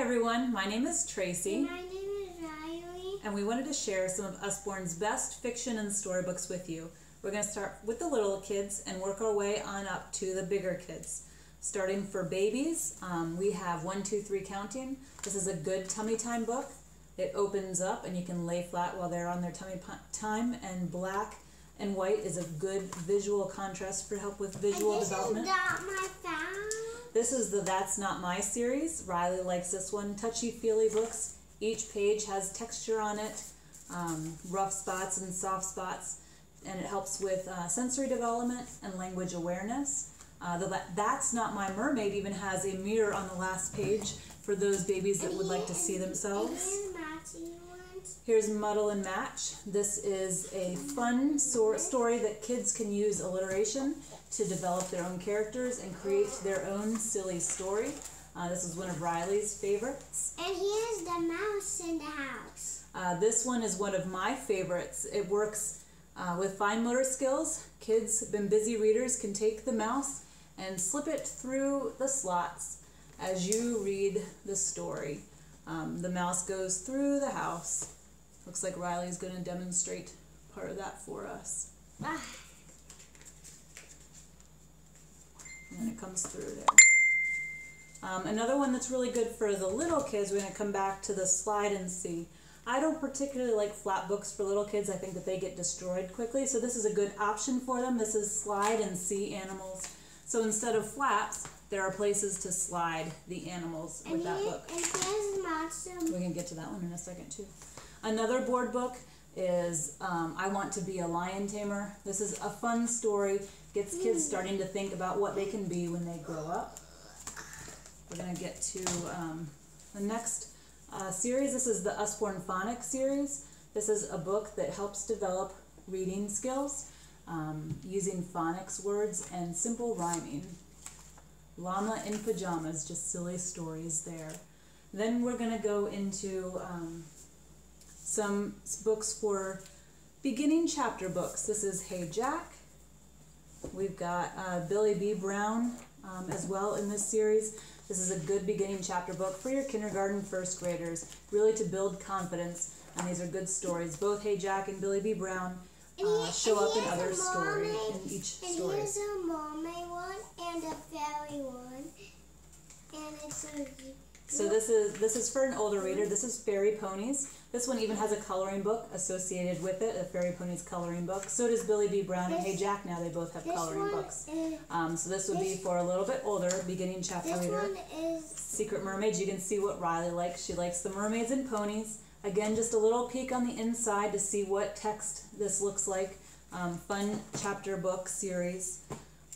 everyone, my name is Tracy. And my name is Riley. And we wanted to share some of Usborne's best fiction and storybooks with you. We're going to start with the little kids and work our way on up to the bigger kids. Starting for babies, we have 1, 2, 3 counting. This is a good tummy time book. It opens up and you can lay flat while they're on their tummy time, and black and white is a good visual contrast for help with visual development. This is not my phone. This is the That's Not My series. Riley likes this one. Touchy-feely books. Each page has texture on it, rough spots and soft spots, and it helps with sensory development and language awareness. The That's Not My Mermaid even has a mirror on the last page for those babies that would like to see themselves. Here's Muddle and Match. This is a fun story that kids can use alliteration to develop their own characters and create their own silly story. This is one of Riley's favorites. And here's the mouse in the house. This one is one of my favorites. It works with fine motor skills. Kids and busy readers can take the mouse and slip it through the slots as you read the story. The mouse goes through the house. Looks like Riley's going to demonstrate part of that for us. And then it comes through there. Another one that's really good for the little kids, we're going to come back to the Slide and See. I don't particularly like flat books for little kids. I think that they get destroyed quickly, so this is a good option for them. This is Slide and See animals. So instead of flaps, there are places to slide the animals with that book. And here's Monster. We can get to that one in a second too. Another board book is I Want to Be a Lion Tamer. This is a fun story. Gets kids starting to think about what they can be when they grow up. We're going to get to the next series. This is the Usborne Phonics series. This is a book that helps develop reading skills using phonics words and simple rhyming. Llama in Pajamas, just silly stories there. Then we're going to go into some books for beginning chapter books. This is Hey Jack. We've got Billy B. Brown as well in this series. This is a good beginning chapter book for your kindergarten first graders, really to build confidence. And these are good stories. Both Hey Jack and Billy B. Brown show up in other stories, in each story. And here's a mermaid one and a fairy one. And it's a... So this is for an older reader. This is Fairy Ponies. This one even has a coloring book associated with it, a Fairy Ponies coloring book. So does Billy B. Brown and Hey Jack. Now they both have coloring books. So this would be for a little bit older, beginning chapter reader. Secret Mermaids. You can see what Riley likes. She likes the mermaids and ponies. Again, just a little peek on the inside to see what text this looks like. Fun chapter book series.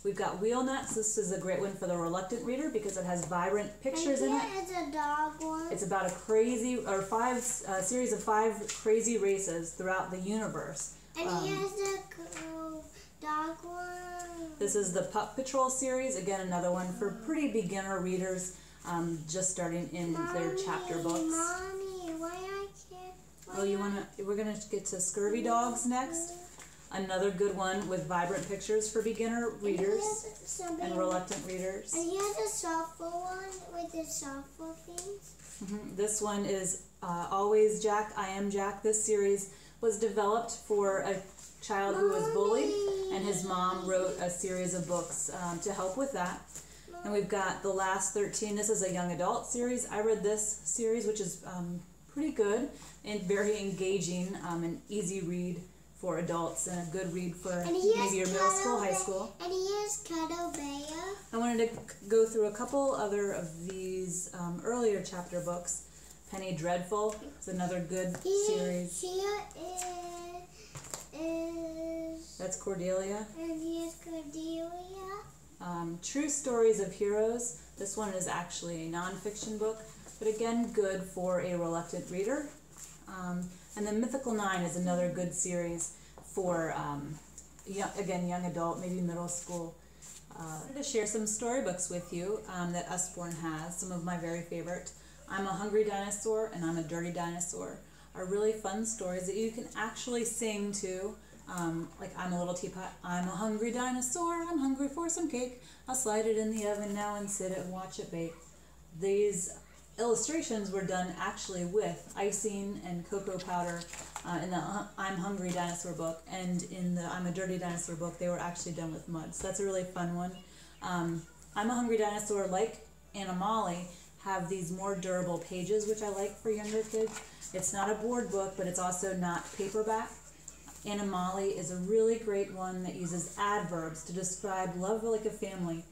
We've got Wheel Nuts. This is a great one for the reluctant reader because it has vibrant pictures in it. It's a dog one. It's about a series of 5 crazy races throughout the universe. And here's the dog one. This is the Pup Patrol series. Again, another one for pretty beginner readers, just starting in their chapter books. Mommy, why I can't? We're gonna get to Scurvy Dogs next. Another good one with vibrant pictures for beginner readers and reluctant readers. And here's a softball one with the softball things. This one is Always Jack, I Am Jack. This series was developed for a child who was bullied, and his mom wrote a series of books to help with that. And we've got The Last 13. This is a young adult series. I read this series, which is pretty good and very engaging, an easy read for adults and a good read for maybe your middle school, high school. And here's Cuddle Bear. I wanted to go through a couple other of these earlier chapter books. Penny Dreadful is another good series. Here is... That's Cordelia. And here's Cordelia. True Stories of Heroes. This one is actually a nonfiction book, but again, good for a reluctant reader. And then Mythical 9 is another good series for, young adult, maybe middle school. I wanted to share some storybooks with you that Usborne has, some of my very favorite. I'm a Hungry Dinosaur and I'm a Dirty Dinosaur are really fun stories that you can actually sing to. Like I'm a little teapot, I'm a hungry dinosaur, I'm hungry for some cake. I'll slide it in the oven now and sit it and watch it bake. These illustrations were done actually with icing and cocoa powder in the I'm Hungry Dinosaur book, and in the I'm a Dirty Dinosaur book they were actually done with mud. So that's a really fun one. I'm a Hungry Dinosaur, like Animali, have these more durable pages, which I like for younger kids. It's not a board book, but it's also not paperback. Animali is a really great one that uses adverbs to describe love like a family.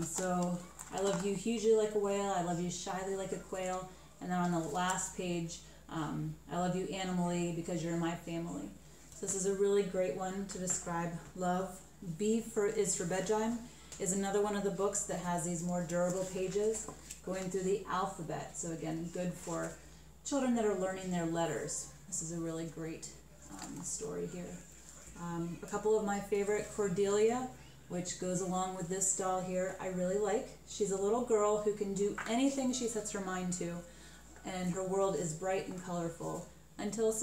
So I love you hugely like a whale, I love you shyly like a quail, and then on the last page, I love you animally because you're my family. So this is a really great one to describe love. B is for bedtime is another one of the books that has these more durable pages going through the alphabet. So again, good for children that are learning their letters. This is a really great story here. A couple of my favorite, Cordelia, which goes along with this doll here, I really like. She's a little girl who can do anything she sets her mind to, and her world is bright and colorful until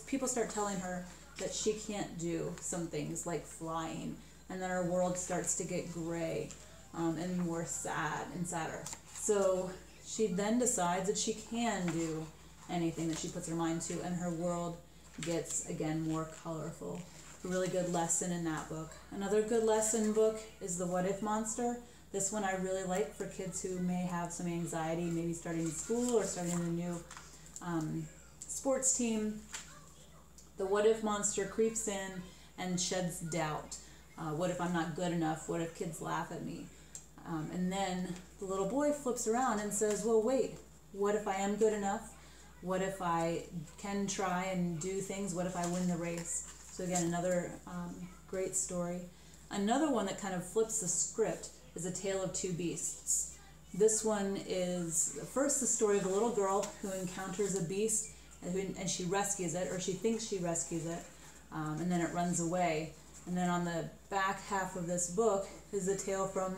people start telling her that she can't do some things like flying, and then her world starts to get gray and more sad and sadder. So she then decides that she can do anything that she puts her mind to, and her world gets, again, more colorful. A really good lesson in that book. Another good lesson book is The What If Monster. This one I really like for kids who may have some anxiety, maybe starting school or starting a new sports team. The What If Monster creeps in and sheds doubt. What if I'm not good enough? What if kids laugh at me? And then the little boy flips around and says, well, wait, what if I am good enough? What if I can try and do things? What if I win the race? So again, another great story. Another one that kind of flips the script is A Tale of Two Beasts. This one is first the story of a little girl who encounters a beast and she rescues it, or she thinks she rescues it, and then it runs away. And then on the back half of this book is a tale from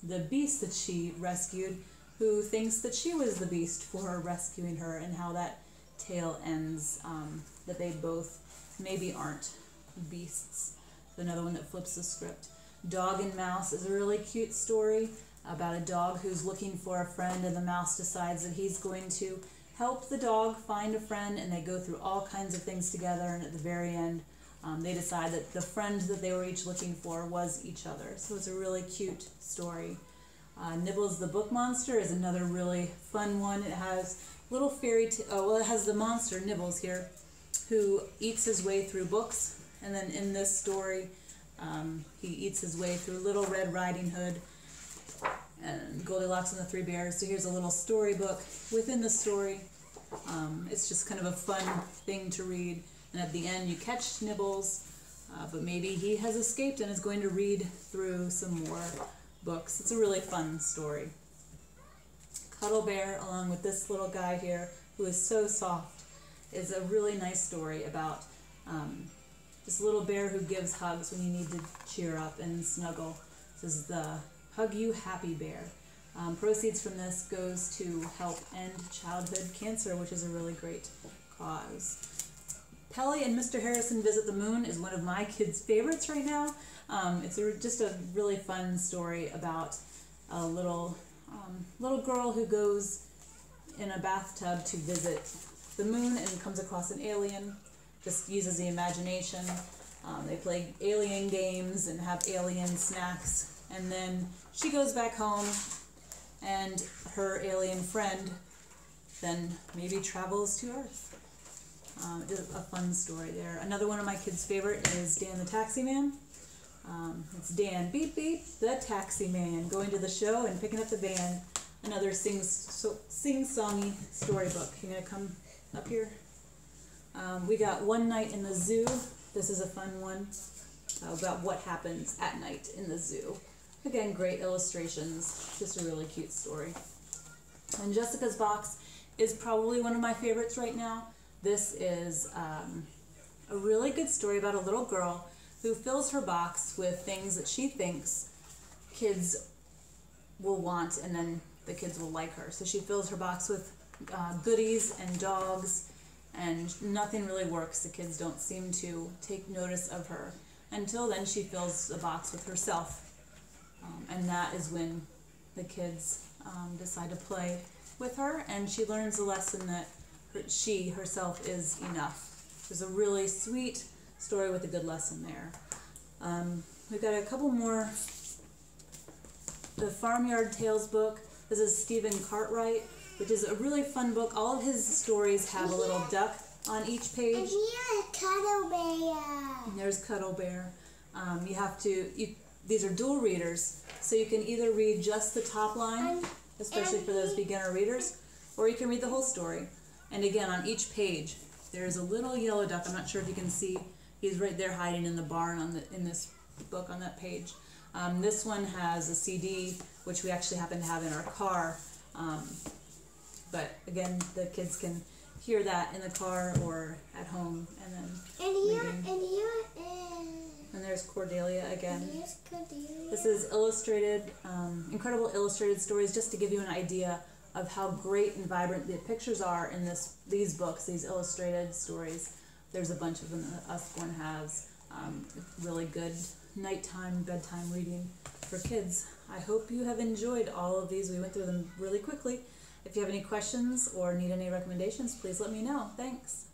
the beast that she rescued, who thinks that she was the beast for rescuing her, and how that tale ends, that they both maybe aren't beasts. So another one that flips the script. Dog and Mouse is a really cute story about a dog who's looking for a friend, and the mouse decides that he's going to help the dog find a friend, and they go through all kinds of things together, and at the very end they decide that the friend that they were each looking for was each other. So it's a really cute story. Nibbles the Book Monster is another really fun one. It has little it has the monster Nibbles here, who eats his way through books, and then in this story he eats his way through Little Red Riding Hood and Goldilocks and the Three Bears. So here's a little storybook within the story. It's just kind of a fun thing to read, and at the end you catch Nibbles, but maybe he has escaped and is going to read through some more books. It's a really fun story. Cuddle Bear, along with this little guy here who is so soft, is a really nice story about this little bear who gives hugs when you need to cheer up and snuggle. This is the Hug You Happy Bear. Proceeds from this goes to help end childhood cancer, which is a really great cause. Pelly and Mr. Harrison Visit the Moon is one of my kids' favorites right now. It's just a really fun story about a little girl who goes in a bathtub to visit the moon and comes across an alien. Just uses the imagination. They play alien games and have alien snacks, and then she goes back home, and her alien friend then maybe travels to Earth. Just a fun story there. Another one of my kids' favorite is Dan the Taxi Man. It's Dan, beep beep, the taxi man, going to the show and picking up the van. Another sing-songy storybook. You gonna come up here? We got One Night in the Zoo. This is a fun one about what happens at night in the zoo. Again, great illustrations. Just a really cute story. And Jessica's Box is probably one of my favorites right now. This is a really good story about a little girl who fills her box with things that she thinks kids will want, and then the kids will like her. So she fills her box with goodies and dogs, and nothing really works. The kids don't seem to take notice of her. Until then, she fills the box with herself. And that is when the kids decide to play with her, and she learns the lesson that she herself is enough. There's a really sweet story with a good lesson there. We've got a couple more. The Farmyard Tales book. This is Stephen Cartwright, which is a really fun book. All of his stories have a little duck on each page. And here's Cuddle Bear. And there's Cuddle Bear. These are dual readers, so you can either read just the top line, especially for those beginner readers, or you can read the whole story. And again, on each page, there's a little yellow duck. I'm not sure if you can see. He's right there hiding in the barn in this book on that page. This one has a CD, which we actually happen to have in our car. But again, the kids can hear that in the car or at home, and then and there's Cordelia again. Here's Cordelia. This is illustrated, incredible illustrated stories, just to give you an idea of how great and vibrant the pictures are in these books, these illustrated stories. There's a bunch of them that Usborne has. Really good nighttime, bedtime reading for kids. I hope you have enjoyed all of these. We went through them really quickly. If you have any questions or need any recommendations, please let me know. Thanks.